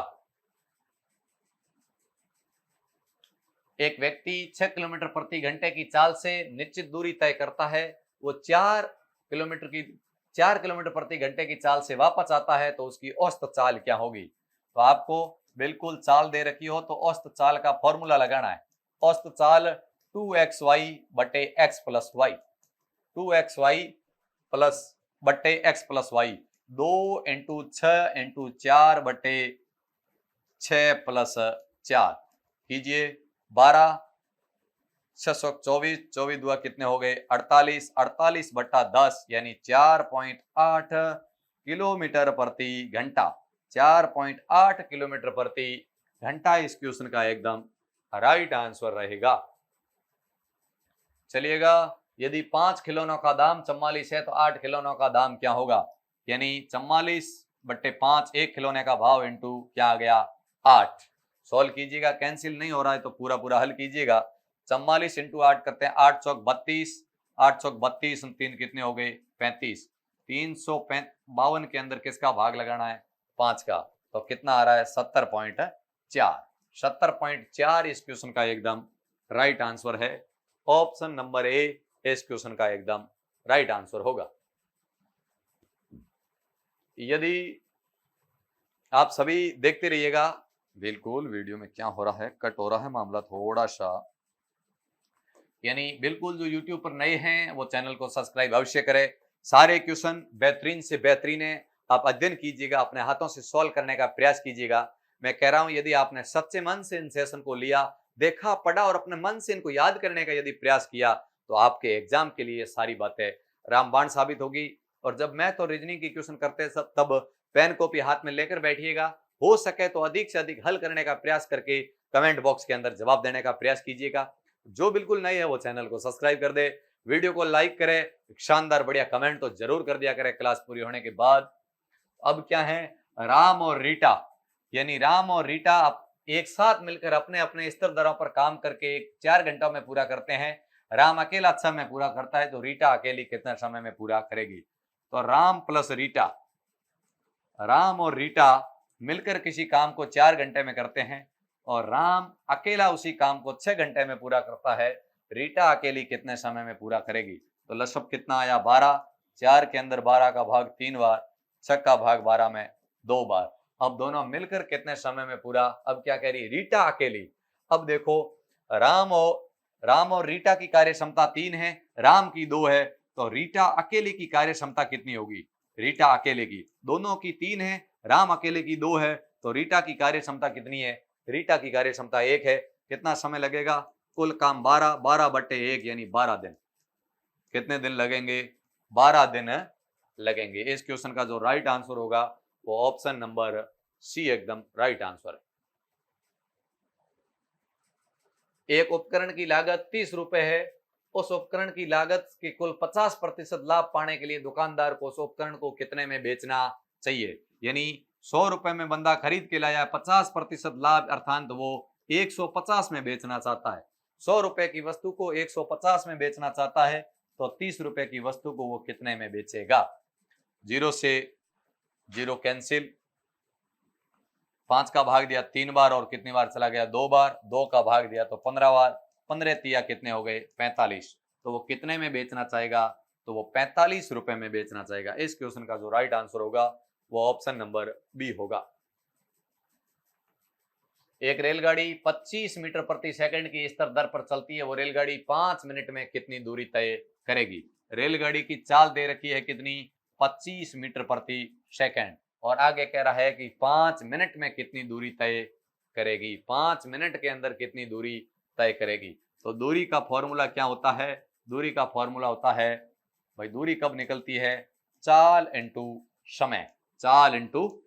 एक व्यक्ति 6 किलोमीटर प्रति घंटे की चाल से निश्चित दूरी तय करता है, वो 4 किलोमीटर प्रति घंटे की चाल से वापस आता है, तो उसकी औसत चाल क्या होगी। तो आपको बिल्कुल चाल दे रखी हो तो औसत चाल का फॉर्मूला लगाना है। औसत चाल 2xy बटे x plus y, 2xy plus बटे x plus y, 2 into 6 into 4 बटे 6 प्लस 4 कीजिए 12, 624, 24 दुआ कितने हो गए 48, 48 बटा 10 यानी 4.8 किलोमीटर प्रति घंटा, 4.8 किलोमीटर प्रति घंटा इस क्वेश्चन का एकदम राइट आंसर रहेगा। चलिएगा, यदि 5 खिलौनों का दाम 44 है तो 8 खिलौनों का दाम क्या होगा, यानी 44 बट्टे 5, एक खिलौने का भाव इंटू क्या आ गया 8। सॉल्व कीजिएगा, कैंसिल नहीं हो रहा है तो पूरा पूरा हल कीजिएगा। 44 इंटू 8 करते हैं 8 चौक 32, 8 चौक 32, 3 कितने हो गए 35। 352 के अंदर किसका भाग लगाना है 5 का, तो कितना आ रहा है 70.4। 70.4 इस क्वेश्चन का एकदम राइट आंसर है। ऑप्शन नंबर ए इस क्वेश्चन का एकदम राइट आंसर होगा। यदि आप सभी देखते रहिएगा, बिल्कुल वीडियो में क्या हो रहा है, कट हो रहा है मामला थोड़ा सा, यानी बिल्कुल जो YouTube पर नए हैं वो चैनल को सब्सक्राइब अवश्य करें। सारे क्वेश्चन बेहतरीन से बेहतरीन है, आप अध्ययन कीजिएगा, अपने हाथों से सॉल्व करने का प्रयास कीजिएगा। मैं कह रहा हूं यदि आपने सच्चे मन से इन सेशन को लिया, देखा, पढ़ा और अपने मन से इनको याद करने का यदि प्रयास किया तो आपके एग्जाम के लिए सारी बातें रामबाण साबित होगी। और जब मैथ और रीजनिंग की क्वेश्चन करते सब तब पेन कॉपी हाथ में लेकर बैठिएगा, हो सके तो अधिक से अधिक हल करने का प्रयास करके कमेंट बॉक्स के अंदर जवाब देने का प्रयास कीजिएगा। जो बिल्कुल नए है वो चैनल को सब्सक्राइब कर दे, वीडियो को लाइक करे, शानदार बढ़िया कमेंट तो जरूर कर दिया करें क्लास पूरी होने के बाद। अब क्या है, राम और रीटा, यानी राम और रीटा एक साथ मिलकर अपने अपने स्तर दरों पर काम करके 4 घंटों में पूरा करते हैं। राम अकेला समय पूरा करता है तो रीटा अकेली कितने समय में पूरा करेगी। तो राम प्लस रीटा, राम और रीटा मिलकर किसी काम को 4 घंटे में करते हैं और राम अकेला उसी काम को 6 घंटे में पूरा करता है। रीटा अकेली कितने समय में पूरा करेगी। तो लसब कितना आया 12, 4 के अंदर 12 का भाग 3 बार, 6 का भाग 12 में 2 बार। अब दोनों मिलकर कितने समय में पूरा, अब क्या कह रही रीटा अकेली। अब देखो राम और रीटा की कार्य क्षमता 3 है, राम की 2 है, तो रीटा अकेले की कार्य क्षमता कितनी होगी। रीटा अकेले की, दोनों की 3 है, राम अकेले की 2 है, तो रीटा की कार्य क्षमता कितनी है, रीटा की कार्य क्षमता 1 है। कितना समय लगेगा, कुल काम 12, 12 बटे 1 यानी 12 दिन। कितने दिन लगेंगे 12 दिन लगेंगे। इस क्वेश्चन का जो राइट आंसर होगा वो ऑप्शन नंबर सी एकदम राइट आंसर है। एक उपकरण की लागत 30 रुपए है, उस उपकरण की लागत के कुल 50% लाभ पाने के लिए दुकानदार को उस उपकरण को कितने में बेचना चाहिए। यानी 100 रुपए में बंदा खरीद के लाया, 50% लाभ अर्थात वो 150 में बेचना चाहता है। 100 रुपए की वस्तु को 150 में बेचना चाहता है तो 30 रुपए की वस्तु को वो कितने में बेचेगा। 0 से 0 कैंसिल, 5 का भाग दिया 3 बार और कितनी बार चला गया 2 बार, 2 का भाग दिया तो 15 बार, 15 तिया कितने हो गए 45। तो वो कितने में बेचना चाहेगा, तो वो 45 रुपए में बेचना चाहेगा। इस क्वेश्चन का जो राइट आंसर होगा वो ऑप्शन नंबर बी होगा। एक रेलगाड़ी 25 मीटर प्रति सेकंड की स्तर दर पर चलती है, वो रेलगाड़ी 5 मिनट में कितनी दूरी तय करेगी। रेलगाड़ी की चाल दे रखी है कितनी 25 मीटर प्रति सेकंड और आगे कह रहा है कि 5 मिनट में कितनी दूरी तय करेगी, 5 मिनट के अंदर कितनी दूरी तय करेगी। तो दूरी का फॉर्मूला क्या होता है, दूरी का फॉर्मूला होता है भाई, दूरी कब निकलती है, चाल इंटू समय। चाल इंटू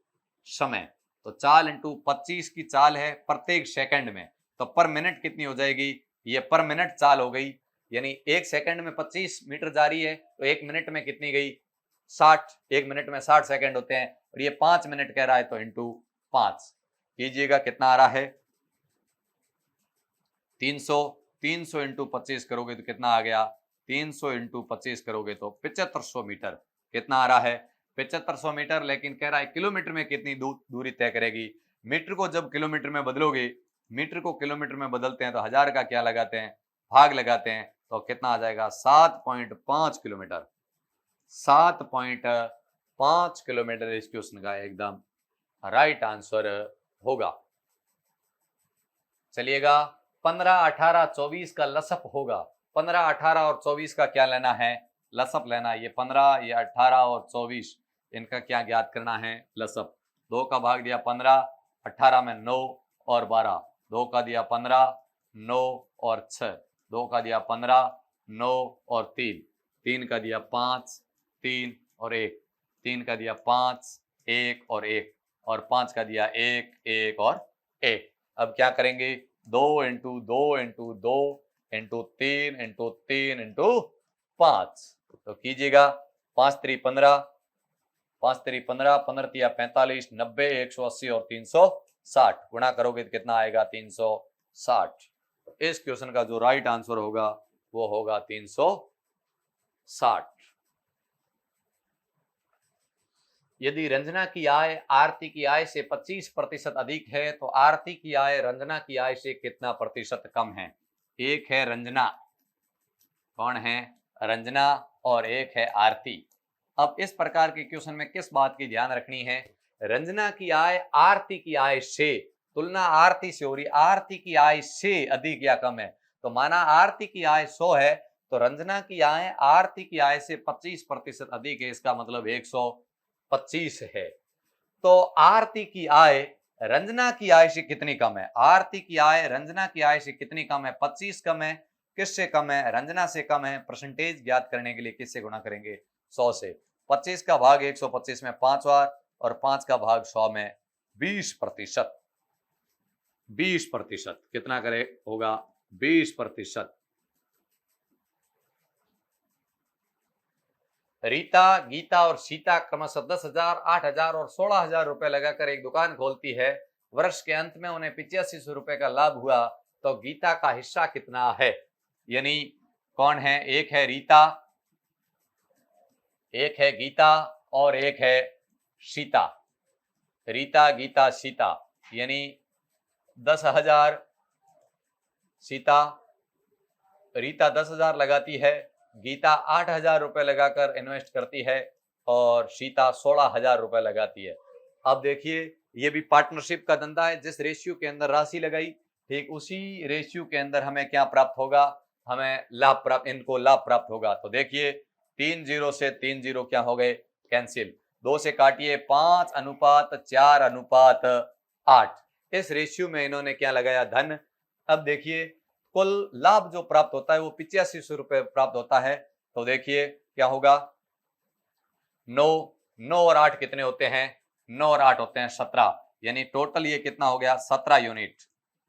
समय। तो चाल इंटू 25 की चाल है प्रत्येक सेकंड में, तो पर मिनट कितनी हो जाएगी, ये पर मिनट चाल हो गई, यानी एक सेकंड में 25 मीटर जा रही है, तो एक मिनट में कितनी गई 60, एक मिनट में 60 सेकंड होते हैं, और ये 5 मिनट कह रहा है, तो इंटू 5 कीजिएगा, कितना आ रहा है 300, 300 इंटू 25 करोगे तो कितना आ गया, 300 इंटू 25 करोगे तो 7500 मीटर, कितना आ रहा है 7500 मीटर। लेकिन कह रहा है किलोमीटर में कितनी दूरी तय करेगी। मीटर को जब किलोमीटर में बदलोगे, मीटर को किलोमीटर में बदलते हैं तो 1000 का क्या लगाते हैं, भाग लगाते हैं, तो कितना आ जाएगा 7.5 किलोमीटर, 7.5 किलोमीटर इस क्वेश्चन का एकदम राइट आंसर होगा। चलिएगा 15, 18, 24 का लसअप होगा। 15, 18 और 24 का क्या लेना है, लसअप लेना है। ये 15, ये 18 और 24, इनका क्या ज्ञात करना है, लसअप। 2 का भाग दिया 15, 18 में 9 और 12, 2 का दिया 15, 9 और 6, 2 का दिया 15, 9 और 3, 3 का दिया 5, 3 और 1, 3 का दिया 5, 1 और 1, और 5 का दिया 1, 1 और 1। अब क्या करेंगे, 2 into 2 into 2 into 3 into 3 into 5, तो कीजिएगा 5 3 15, 5 3 15, 15 तिया 45, 90, 180 और 360 गुणा करोगे तो कितना आएगा 360। इस क्वेश्चन का जो राइट आंसर होगा वो होगा 360। यदि रंजना की आय आरती की आय से 25% अधिक है तो आरती की आय रंजना की आय से कितना प्रतिशत कम है। एक है रंजना, कौन है, रंजना, और एक है आरती। अब इस प्रकार के क्वेश्चन में किस बात की ध्यान रखनी है, रंजना की आय आरती की आय से, तुलना आरती से हो रही, आरती की आय से अधिक या कम है। तो माना आरती की आय 100 है, तो रंजना की आय आरती की आय से 25% अधिक है, इसका मतलब 125 है। तो आरती की आय रंजना की आय से कितनी कम है, आरती की आय रंजना की आय से कितनी कम है, 25 कम है। किससे कम है, रंजना से कम है। परसेंटेज ज्ञात करने के लिए किससे गुणा करेंगे, 100 से। 25 का भाग 125 में 5 बार, और 5 का भाग 100 में 20%। 20% कितना करे होगा, 20%। रीता, गीता और सीता क्रमशः 10,000, 8,000 और 16,000 रुपए लगाकर एक दुकान खोलती है। वर्ष के अंत में उन्हें 8500 रुपए का लाभ हुआ, तो गीता का हिस्सा कितना है। यानी कौन है, एक है रीता, एक है गीता और एक है सीता। रीता, गीता, सीता, यानी 10,000 सीता, रीता 10,000 लगाती है, गीता 8,000 रुपए लगाकर इन्वेस्ट करती है, और सीता 16,000 रुपए लगाती है। अब देखिए ये भी पार्टनरशिप का धंधा है, जिस रेशियो के अंदर राशि लगाई, ठीक उसी रेशियो के अंदर हमें क्या प्राप्त होगा, हमें लाभ प्राप्त, इनको लाभ प्राप्त होगा। तो देखिए 3 0 से 3 0 क्या हो गए, कैंसिल। 2 से काटिए 5:4:8, इस रेशियो में इन्होंने क्या लगाया, धन। अब देखिए कुल लाभ जो प्राप्त होता है वो 8500 रुपए प्राप्त होता है। तो देखिए क्या होगा, 9 9 और 8 कितने होते हैं, 9 और 8 होते हैं 17, यानी टोटल ये कितना हो गया 17 यूनिट,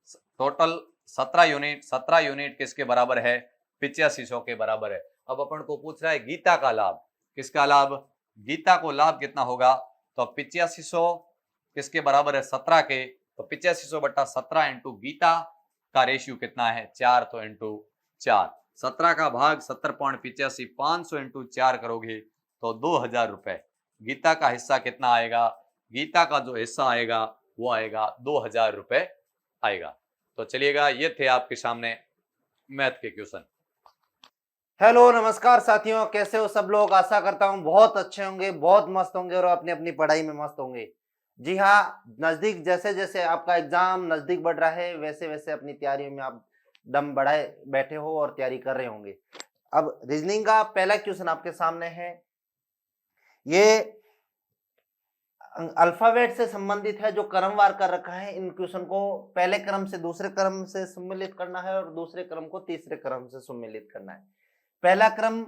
टोटल 17 यूनिट। 17 यूनिट किसके बराबर है, 8500 के बराबर है। अब अपन को पूछ रहा है गीता का लाभ, किसका लाभ, गीता को लाभ कितना होगा, तो 8500 किसके बराबर है, 17 के, तो 8500 बटा 17 इंटू गीता का रेशियो कितना है 4, तो इंटू 4। 17 का भाग 70.85, 500 इंटू 4 करोगे तो 2000 रुपए। गीता का हिस्सा कितना आएगा, गीता का जो हिस्सा आएगा वो आएगा 2000 रुपए आएगा। तो चलिएगा ये थे आपके सामने मैथ के क्वेश्चन। हेलो नमस्कार साथियों, कैसे हो सब लोग। आशा करता हूँ बहुत अच्छे होंगे, बहुत मस्त होंगे और अपनी अपनी पढ़ाई में मस्त होंगे। जी हाँ, नजदीक जैसे जैसे आपका एग्जाम नजदीक बढ़ रहा है वैसे वैसे अपनी तैयारियों में आप दम बढ़ाए बैठे हो और तैयारी कर रहे होंगे। अब रीजनिंग का पहला क्वेश्चन आपके सामने है। ये अल्फाबेट से संबंधित है, जो क्रमवार कर रखा है। इन क्वेश्चन को पहले क्रम से दूसरे क्रम से सम्मिलित करना है और दूसरे क्रम को तीसरे क्रम से सम्मिलित करना है। पहला क्रम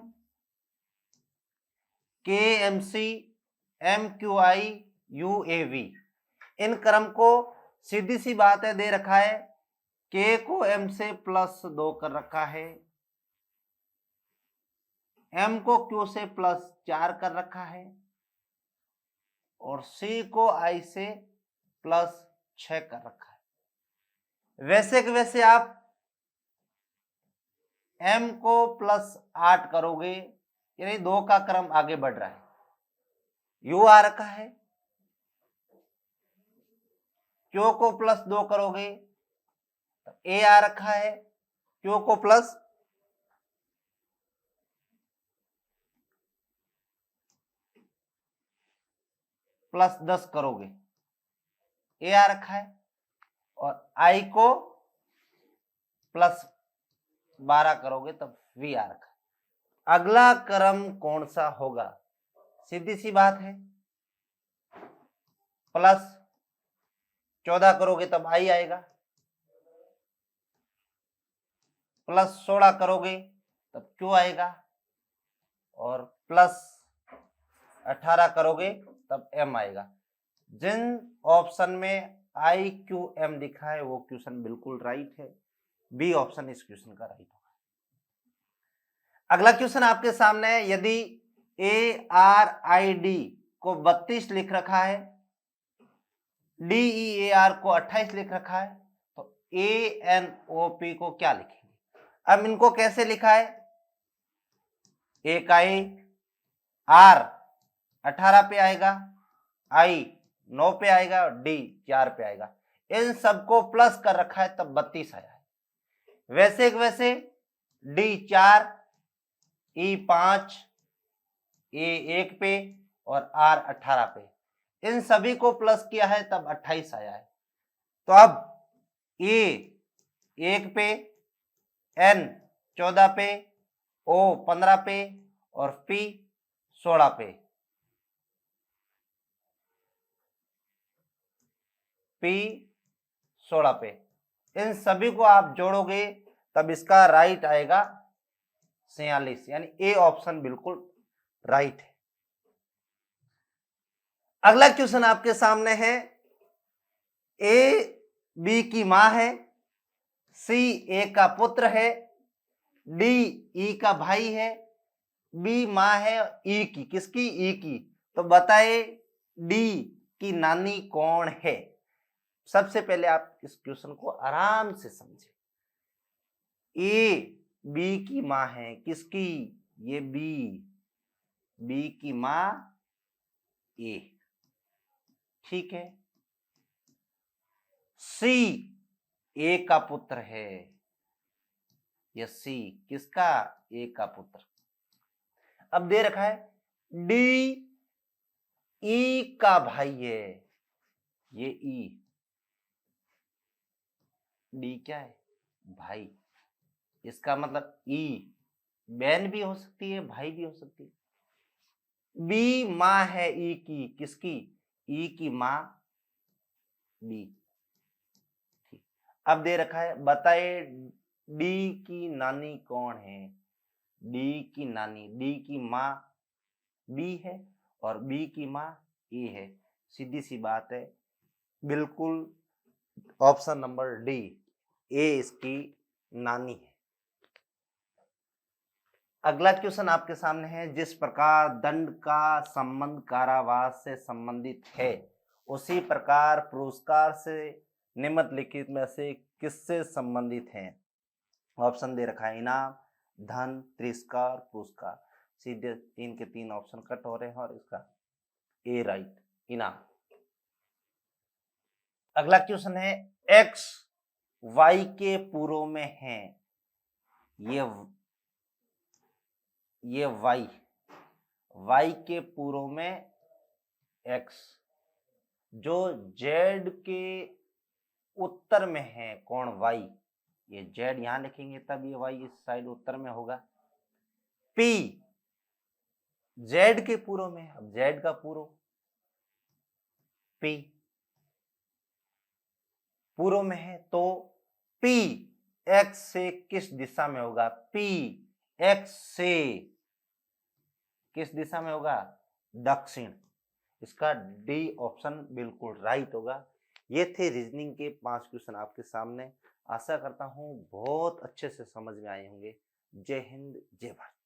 KMC MQI UAV। इन क्रम को सीधी सी बात है दे रखा है, K को M से +2 कर रखा है, M को Q से +4 कर रखा है और C को I से +6 कर रखा है। वैसे के वैसे आप M को +8 करोगे, यानी 2 का क्रम आगे बढ़ रहा है। U आ रखा है, Q को +2 करोगे तो A आ रखा है, Q को +10 करोगे, A आ रखा है, और I को +12 करोगे तब V आ रखा है। अगला क्रम कौन सा होगा? सीधी सी बात है, +14 करोगे तब I आएगा, +16 करोगे तब Q आएगा, और +18 करोगे तब M आएगा। जिन ऑप्शन में IQM लिखा है वो क्वेश्चन बिल्कुल राइट है, बी ऑप्शन इस क्वेश्चन का राइट होगा। अगला क्वेश्चन आपके सामने है, यदि ARID को 32 लिख रखा है, DEAR को 28 लिख रखा है, तो ANOP को क्या लिखेंगे? अब इनको कैसे लिखा है? A का A, R 18 पे आएगा, I 9 पे आएगा और D 4 पे आएगा। इन सबको प्लस कर रखा है तब 32 आया है। वैसे D 4, E 5, A 1 पे और R 18 पे, इन सभी को प्लस किया है तब 28 आया है। तो अब A 1 पे, N 14 पे, O 15 पे और P 16 पे, P 16 पे, इन सभी को आप जोड़ोगे तब इसका राइट आएगा 46, यानी ए ऑप्शन बिल्कुल राइट है। अगला क्वेश्चन आपके सामने है, ए बी की मां है, सी ए का पुत्र है, डी ई का भाई है, बी मां है ई की, किसकी? ई की। तो बताए डी की नानी कौन है? सबसे पहले आप इस क्वेश्चन को आराम से समझें। ए बी की मां है, किसकी? ये बी की मां ए, ठीक है। सी ए का पुत्र है, ये सी किसका? ए का पुत्र। अब दे रखा है डी ई का भाई है, ये ई, डी क्या है? भाई। इसका मतलब ई बहन भी हो सकती है, भाई भी हो सकती है। बी मां है ई की, किसकी? ई की मां बी, ठीक। अब दे रखा है, बताए डी की नानी कौन है? डी की नानी, डी की मां बी है और बी की मां ए है। सीधी सी बात है, बिल्कुल ऑप्शन नंबर डी, ए इसकी नानी है। अगला क्वेश्चन आपके सामने है, जिस प्रकार दंड का संबंध कारावास से संबंधित है, उसी प्रकार पुरस्कार से निम्नलिखित में से किससे संबंधित है? ऑप्शन दे रखा है, इनाम, धन, तिरस्कार, पुरस्कार। सीधे 3 के 3 ऑप्शन कट हो रहे हैं और इसका ए राइट, इनाम। अगला क्वेश्चन है, एक्स वाई के पूर्व में है, ये वाई के पूर्व में एक्स, जो जेड के उत्तर में है, कौन? वाई। ये जेड यहां लिखेंगे तब ये वाई इस साइड उत्तर में होगा। पी जेड के पूर्व में, अब जेड का पूर्व पी पूर्व में है, तो पी एक्स से किस दिशा में होगा? पी एक्स से किस दिशा में होगा? दक्षिण। इसका डी ऑप्शन बिल्कुल राइट होगा। ये थे रीजनिंग के 5 क्वेश्चन आपके सामने। आशा करता हूँ बहुत अच्छे से समझ में आए होंगे। जय हिंद, जय भारत।